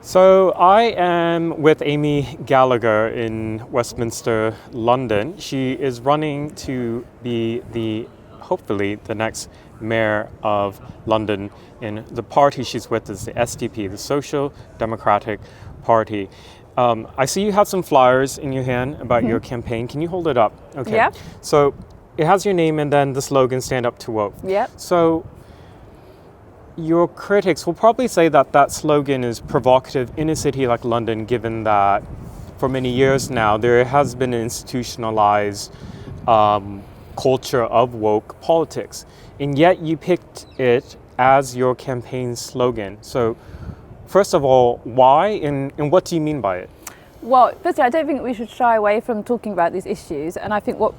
So I am with Amy Gallagher in Westminster, London. She is running to be hopefully the next mayor of London, and the party she's with is the SDP, the Social Democratic Party. I see you have some flyers in your hand about your campaign. Can you hold it up? Okay. Yeah. So it has your name and then the slogan, Stand Up to Woke. Yep. So your critics will probably say that that slogan is provocative in a city like London, given that for many years now there has been an institutionalized culture of woke politics, and yet you picked it as your campaign slogan. So first of all, why and what do you mean by it? Well, firstly, I don't think we should shy away from talking about these issues, and I think what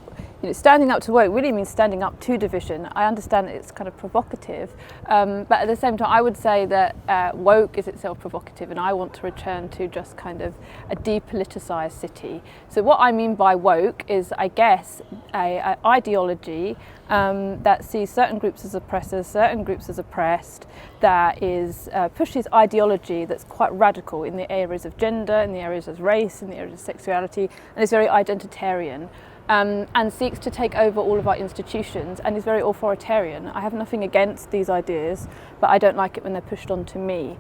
standing up to woke really means standing up to division. I understand that it's kind of provocative, but at the same time, I would say that woke is itself provocative, and I want to return to just kind of a depoliticized city. So what I mean by woke is, I guess, a ideology that sees certain groups as oppressors, certain groups as oppressed, that is pushes ideology that's quite radical in the areas of gender, in the areas of race, in the areas of sexuality, and is very identitarian. And seeks to take over all of our institutions and is very authoritarian. I have nothing against these ideas, but I don't like it when they're pushed onto me.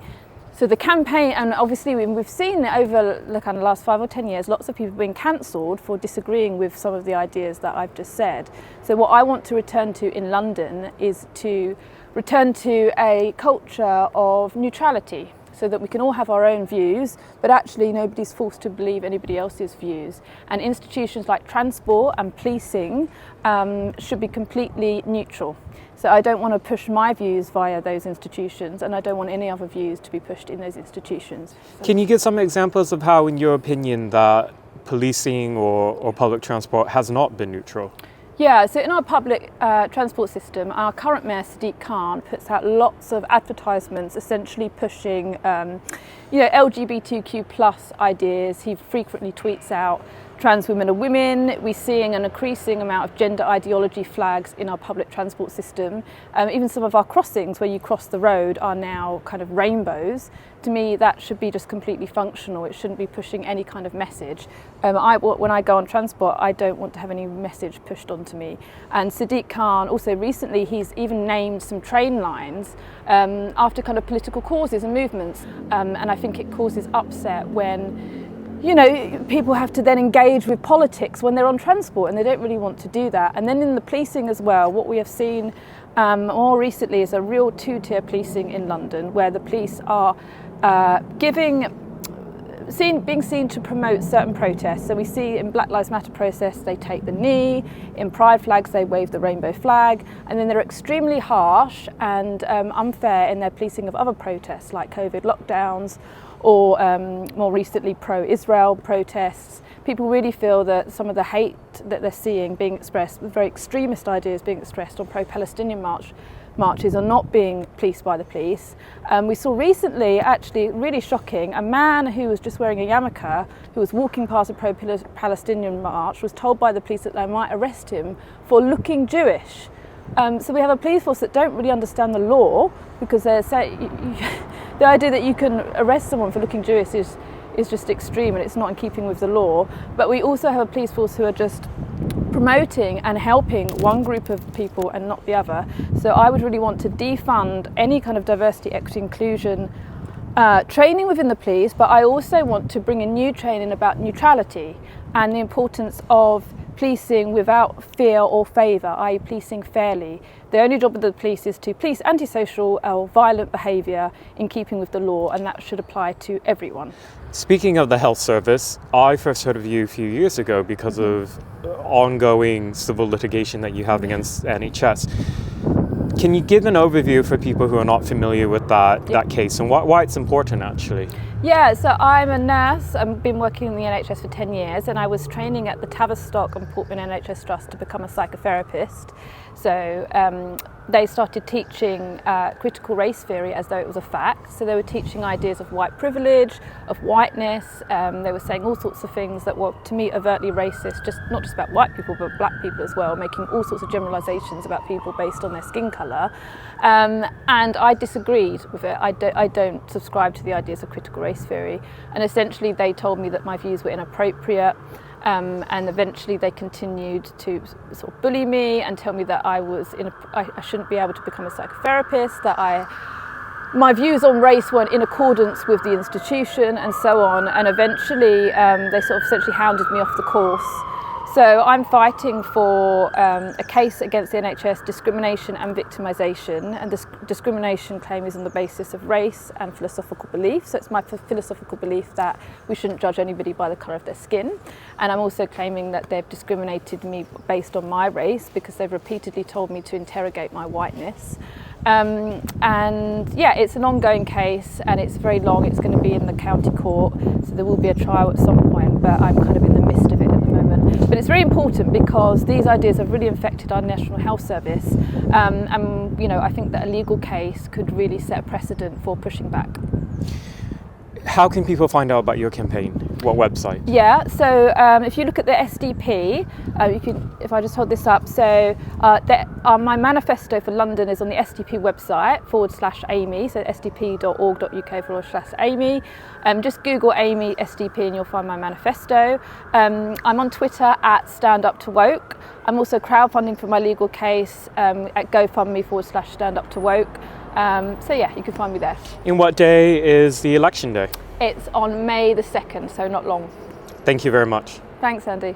So the campaign, and obviously we've seen over the kind of last 5 or 10 years, lots of people being cancelled for disagreeing with some of the ideas that I've just said. So what I want to return to in London is to return to a culture of neutrality, so that we can all have our own views, but actually nobody's forced to believe anybody else's views. And institutions like transport and policing should be completely neutral. So I don't want to push my views via those institutions, and I don't want any other views to be pushed in those institutions. Can you give some examples of how, in your opinion, that policing or public transport has not been neutral? Yeah, so in our public transport system, our current mayor, Sadiq Khan, puts out lots of advertisements essentially pushing LGBTQ plus ideas. He frequently tweets out trans women are women. We're seeing an increasing amount of gender ideology flags in our public transport system. Even some of our crossings where you cross the road are now kind of rainbows. To me, that should be just completely functional. It shouldn't be pushing any kind of message. When I go on transport, I don't want to have any message pushed onto me. And Sadiq Khan, also recently, he's even named some train lines after kind of political causes and movements. And I think it causes upset when people have to then engage with politics when they're on transport, and they don't really want to do that. And then in the policing as well, what we have seen more recently is a real two-tier policing in London, where the police are being seen to promote certain protests. So we see in Black Lives Matter protests, they take the knee. In Pride flags, they wave the rainbow flag. And then they're extremely harsh and unfair in their policing of other protests, like COVID lockdowns, or more recently pro-Israel protests. People really feel that some of the hate that they're seeing being expressed, with very extremist ideas being expressed on pro-Palestinian marches, are not being policed by the police. We saw recently, actually really shocking, a man who was just wearing a yarmulke, who was walking past a pro-Palestinian march, was told by the police that they might arrest him for looking Jewish. So we have a police force that don't really understand the law, because they're saying the idea that you can arrest someone for looking Jewish is just extreme, and it's not in keeping with the law. But we also have a police force who are just promoting and helping one group of people and not the other. So I would really want to defund any kind of diversity, equity, inclusion training within the police, but I also want to bring in new training about neutrality and the importance of policing without fear or favour, i.e. policing fairly. The only job of the police is to police antisocial or violent behaviour in keeping with the law, and that should apply to everyone. Speaking of the health service, I first heard of you a few years ago because of ongoing civil litigation that you have against NHS. Can you give an overview for people who are not familiar with that case and why it's important, actually? Yeah, so I'm a nurse. I've been working in the NHS for 10 years, and I was training at the Tavistock and Portman NHS Trust to become a psychotherapist. So they started teaching critical race theory as though it was a fact. So they were teaching ideas of white privilege, of whiteness. They were saying all sorts of things that were, to me, overtly racist, not just about white people, but black people as well, making all sorts of generalisations about people based on their skin colour. And I disagreed. side with it. I don't subscribe to the ideas of critical race theory, and essentially they told me that my views were inappropriate. And eventually they continued to sort of bully me and tell me that I shouldn't be able to become a psychotherapist, that my views on race weren't in accordance with the institution and so on. And eventually they sort of essentially hounded me off the course. So I'm fighting for a case against the NHS, discrimination and victimisation, and this discrimination claim is on the basis of race and philosophical belief. So it's my philosophical belief that we shouldn't judge anybody by the colour of their skin, and I'm also claiming that they've discriminated me based on my race because they've repeatedly told me to interrogate my whiteness. And yeah, it's an ongoing case and it's very long. It's going to be in the county court, so there will be a trial at some point, but I'm kind of in the midst of it at the moment. But it's very important because these ideas have really infected our National Health Service, and you know, I think that a legal case could really set a precedent for pushing back. How can people find out about your campaign? What website? Yeah, so if you look at the SDP, if I just hold this up, so my manifesto for London is on the SDP website /Amy, so sdp.org.uk/Amy. Just Google Amy SDP and you'll find my manifesto. I'm on Twitter at @StandUpToWoke. I'm also crowdfunding for my legal case at GoFundMe /StandUpToWoke. So yeah, you can find me there. And what day is the election day? It's on May the 2nd, so not long. Thank you very much. Thanks, Andy.